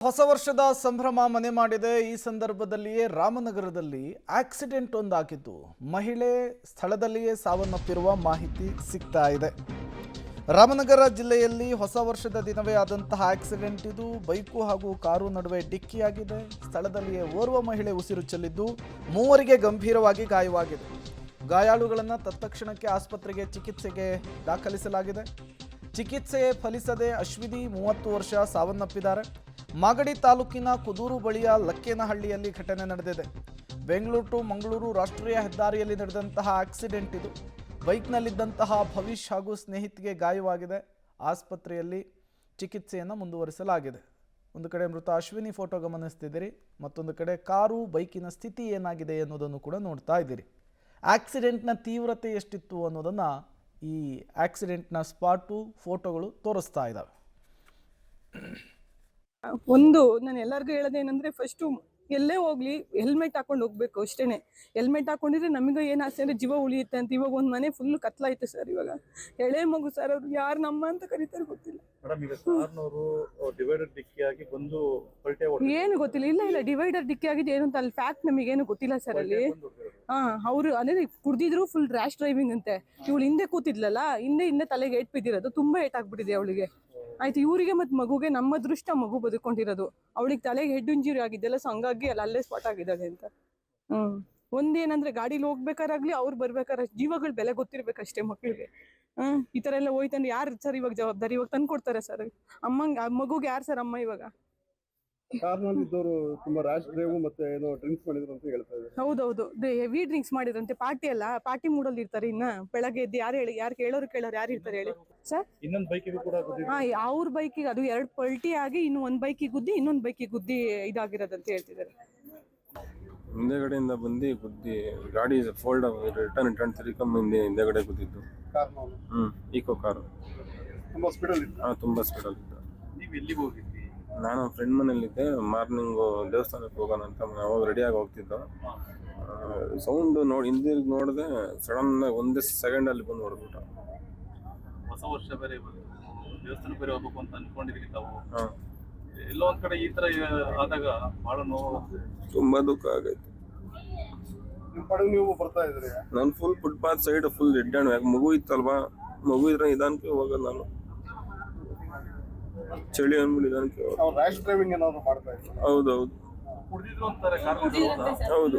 ಹೊಸ ವರ್ಷದ ಸಂಭ್ರಮ ಮನೆ ಮಾಡಿದೆ. ಈ ಸಂದರ್ಭದಲ್ಲಿಯೇ ರಾಮನಗರದಲ್ಲಿ ಆಕ್ಸಿಡೆಂಟ್ ಒಂದಾಗಿದ್ದು ಮಹಿಳೆ ಸ್ಥಳದಲ್ಲಿಯೇ ಸಾವನ್ನಪ್ಪಿರುವ ಮಾಹಿತಿ ಸಿಗ್ತಾ ಇದೆ. ರಾಮನಗರ ಜಿಲ್ಲೆಯಲ್ಲಿ ಹೊಸ ವರ್ಷದ ದಿನವೇ ಆದಂತಹ ಆಕ್ಸಿಡೆಂಟ್ ಇದು. ಬೈಕು ಹಾಗೂ ಕಾರು ನಡುವೆ ಡಿಕ್ಕಿಯಾಗಿದೆ. ಸ್ಥಳದಲ್ಲಿಯೇ ಓರ್ವ ಮಹಿಳೆ ಉಸಿರು ಚೆಲ್ಲಿದ್ದು ಮೂವರಿಗೆ ಗಂಭೀರವಾಗಿ ಗಾಯವಾಗಿದೆ. ಗಾಯಾಳುಗಳನ್ನು ತತ್ಕ್ಷಣಕ್ಕೆ ಆಸ್ಪತ್ರೆಗೆ ಚಿಕಿತ್ಸೆಗೆ ದಾಖಲಿಸಲಾಗಿದೆ. ಚಿಕಿತ್ಸೆ ಫಲಿಸದೆ ಅಶ್ವಿನಿ 30 ವರ್ಷ ಸಾವನ್ನಪ್ಪಿದ್ದಾರೆ. ಮಾಗಡಿ ತಾಲೂಕಿನ ಕುದೂರು ಬಳಿಯ ಲಕ್ಕೇನಹಳ್ಳಿಯಲ್ಲಿ ಘಟನೆ ನಡೆದಿದೆ. ಬೆಂಗಳೂರು ಟು ಮಂಗಳೂರು ರಾಷ್ಟ್ರೀಯ ಹೆದ್ದಾರಿಯಲ್ಲಿ ನಡೆದಂತಹ ಆಕ್ಸಿಡೆಂಟ್ ಇದು. ಬೈಕ್ನಲ್ಲಿದ್ದಂತಹ ಭವಿಷ್ ಹಾಗೂ ಸ್ನೇಹಿತಿಗೆ ಗಾಯವಾಗಿದೆ. ಆಸ್ಪತ್ರೆಯಲ್ಲಿ ಚಿಕಿತ್ಸೆಯನ್ನು ಮುಂದುವರಿಸಲಾಗಿದೆ. ಒಂದು ಕಡೆ ಮೃತ ಅಶ್ವಿನಿ ಫೋಟೋ ಗಮನಿಸ್ತಿದ್ದೀರಿ, ಮತ್ತೊಂದು ಕಡೆ ಕಾರು ಬೈಕಿನ ಸ್ಥಿತಿ ಏನಾಗಿದೆ ಅನ್ನೋದನ್ನು ಕೂಡ ನೋಡ್ತಾ ಇದ್ದೀರಿ. ಆಕ್ಸಿಡೆಂಟ್ನ ತೀವ್ರತೆ ಎಷ್ಟಿತ್ತು ಅನ್ನೋದನ್ನು ಈ ಆಕ್ಸಿಡೆಂಟ್ನ ಸ್ಪಾಟು ಫೋಟೋಗಳು ತೋರಿಸ್ತಾ ಇದ್ದಾವೆ. ಒಂದು ನಾನು ಎಲ್ಲರಿಗೂ ಹೇಳೋದೇನಂದ್ರೆ, ಫಸ್ಟು ಎಲ್ಲೇ ಹೋಗ್ಲಿ ಹೆಲ್ಮೆಟ್ ಹಾಕೊಂಡು ಹೋಗ್ಬೇಕು ಅಷ್ಟೇನೆ. ಹೆಲ್ಮೆಟ್ ಹಾಕೊಂಡಿದ್ರೆ ನಮಗೆ ಏನು ಆಸೆ ಅಂದರೆ ಜೀವ ಉಳಿಯುತ್ತೆ ಅಂತ. ಇವಾಗ ಒಂದು ಮನೆ ಫುಲ್ ಕತ್ಲಾಯ್ತು ಸರ್. ಇವಾಗ ಎಳೆ ಮಗು ಸರ್, ಅವ್ರು ಯಾರು ನಮ್ಮ ಅಂತ ಕರೀತಾರೆ ಗೊತ್ತಿಲ್ಲ. ಏನು ಗೊತ್ತಿಲ್ಲ. ಇಲ್ಲ ಡಿವೈಡರ್ ಡಿಕ್ಕಿ ಆಗಿದೆ ಏನು ಅಂತ ಅಲ್ಲಿ ಫ್ಯಾಕ್ಟ್ ನಮಗೇನು ಗೊತ್ತಿಲ್ಲ ಸರ್. ಅಲ್ಲಿ ಅವರು ಅದೇ ಕುಡ್ದಿದ್ರು, ಫುಲ್ ರ್ಯಾಶ್ ಡ್ರೈವಿಂಗ್ ಅಂತೆ. ಇವಳು ಹಿಂದೆ ಕೂತಿದ್ಲಲ್ಲ, ಹಿಂದೆ ತಲೆಗೆ ಏಟ್ ಬಿದ್ದಿರೋದು, ತುಂಬಾ ಏಟ್ ಆಗ್ಬಿಟ್ಟಿದೆ ಅವಳಿಗೆ. ಆಯ್ತು, ಇವರಿಗೆ ಮತ್ತು ಮಗುಗೆ ನಮ್ಮ ಅದೃಷ್ಟ ಮಗು ಬದುಕೊಂಡಿರೋದು. ಅವಳಿಗೆ ತಲೆಗೆ ಹೆಡ್ ಇಂಜುರಿ ಆಗಿದ್ದೆಲ್ಲ, ಸೊ ಹಂಗಾಗಿ ಅಲ್ಲೇ ಸ್ಪಾಟ್ ಆಗಿದ್ದಾಳೆ ಅಂತ. ಒಂದೇನಂದ್ರೆ ಗಾಡಿಲಿ ಹೋಗ್ಬೇಕಾರಾಗ್ಲಿ, ಅವ್ರು ಬರ್ಬೇಕಾದ್ರೆ ಜೀವಗಳ ಬೆಲೆ ಗೊತ್ತಿರ್ಬೇಕಷ್ಟೇ ಮಕ್ಕಳಿಗೆ. ಈ ತರ ಎಲ್ಲ ಹೋಯ್ತಂದ್ರೆ ಯಾರು ಸರ್ ಇವಾಗ ಜವಾಬ್ದಾರಿ? ಇವಾಗ ತಂದು ಕೊಡ್ತಾರೆ ಸರ್ ಮಗುಗೆ? ಯಾರು ಸರ್ ಅಮ್ಮ ಇವಾಗ? ತುಂಬಾ ರ್ಯಾಶ್ ಡ್ರೈವ್ ಮತ್ತೆ ಏನೋ ಡ್ರಿಂಕ್ಸ್ ಮಾಡಿದ್ರು ಅಂತ ಹೇಳ್ತಾ ಇದ್ದಾರೆ. ಹೌದೌದು, ಹೆವಿ ಡ್ರಿಂಕ್ಸ್ ಮಾಡಿದ್ರಂತೆ. ಪಾರ್ಟಿ ಮೂಡಲ್ಲಿ ಇರ್ತಾರೆ. ಇನ್ನ ಬೆಳಗ್ಗೆ ಎದ್ದು ಯಾರು ಕೇಳೋರು ಯಾರು ಇರ್ತಾರೆ ಹೇಳಿ ಸರ್? ಇನ್ನೊಂದು ಬೈಕಿಗೆ ಕೂಡ ಅವ್ರ ಬೈಕಿಗೆ ಅದು 2 ಪಲ್ಟಿ ಆಗಿ ಇನ್ನು ಒಂದು ಬೈಕಿಗೆ ಗುದ್ದಿ ಇನ್ನೊಂದು ಬೈಕಿಗೆ ಗುದ್ದಿ ಇದಾಗಿರೋದಂತ ಹೇಳ್ತಿದ್ದಾರೆ. ಹಿಂದೆಗಡೆಯಿಂದ ಬಂದು ಗುದ್ದಿ ಗಾಡಿ ಫೋಲ್ಡ್ ರಿಟರ್ನ್ ತಿರುಗಿ ಹಿಂದೆಗಡೆ ಗುದ್ದಿದ್ದು. ಈಕೋ ಕಾರು ತುಂಬಾ ಸ್ಪೀಡಲ್ಲಿ ತುಂಬಾ ಸ್ಪೀಡಲ್ಲಿ ಇತ್ತು. ನೀವು ಎಲ್ಲಿಗೆ ಹೋಗಿದ್ರಿ? ನಾನು ಫ್ರೆಂಡ್ ಮನೇಲಿದ್ದೆ. ಮಾರ್ನಿಂಗು ದೇವಸ್ಥಾನಕ್ಕೆ ಹೋಗೋಣ ಅಂತ ಅವಾಗ ರೆಡಿಯಾಗಿ ಹೋಗ್ತಿದ್ದೋ. ಸೌಂಡ್ ಹಿಂದಿರುಗಿ ನೋಡಿದೆ, ಸಡನ್ ಆಗಿ ಒಂದೇ ಸೆಕೆಂಡಲ್ಲಿ ಬಂದು ಹೊಡೆದ್ಬಿಟ್ಟ. ಹೊಸ ವರ್ಷ ಬೇರೆ ದೇವಸ್ಥಾನಕ್ಕೆ ಬೇರೆ ಹೋಗ್ಬೇಕು ಅಂತ ಅನ್ಕೊಂಡಿದ್ರಿ ತಾವು. ಎಲ್ಲೋ ಒಂದ್ ಕಡೆ ಈ ತರ ಆದಾಗ ಬಹಳ ನೋವು, ತುಂಬಾ ದುಃಖ ಆಗೈತೆ. ನಿಮ್ಮ ಪಡೆಗೆ ನೀವು ಬರ್ತಾ ಇದ್ರಿ? ನಾನು ಫುಲ್ ಫುಟ್ಪಾತ್ ಸೈಡ್ ಫುಲ್ ಇಡ್ಡಾಣು. ಯಾಕೆ ಮಗು ಇತ್ತಲ್ವಾ, ಮಗು ಇದ್ರೆ ನಿಧಾನಕ್ಕೆ ಹೋಗೋದು ನಾನು. ಚಳಿ ಅಂದ್ಬಿಟ್ಟು ನಿಧಾನಕ್ಕೆ ಹೋಗೋದು. ರ್ಯಾಶ್ ಡ್ರೈವಿಂಗ್ ಏನಾದ್ರು ಮಾಡ್ತಾ ಇದ್ರು? ಹೌದೌದು, ಕುಡಿದಿದ್ರು ಅಂತಾರೆ ಕಾರ್. ಹೌದು.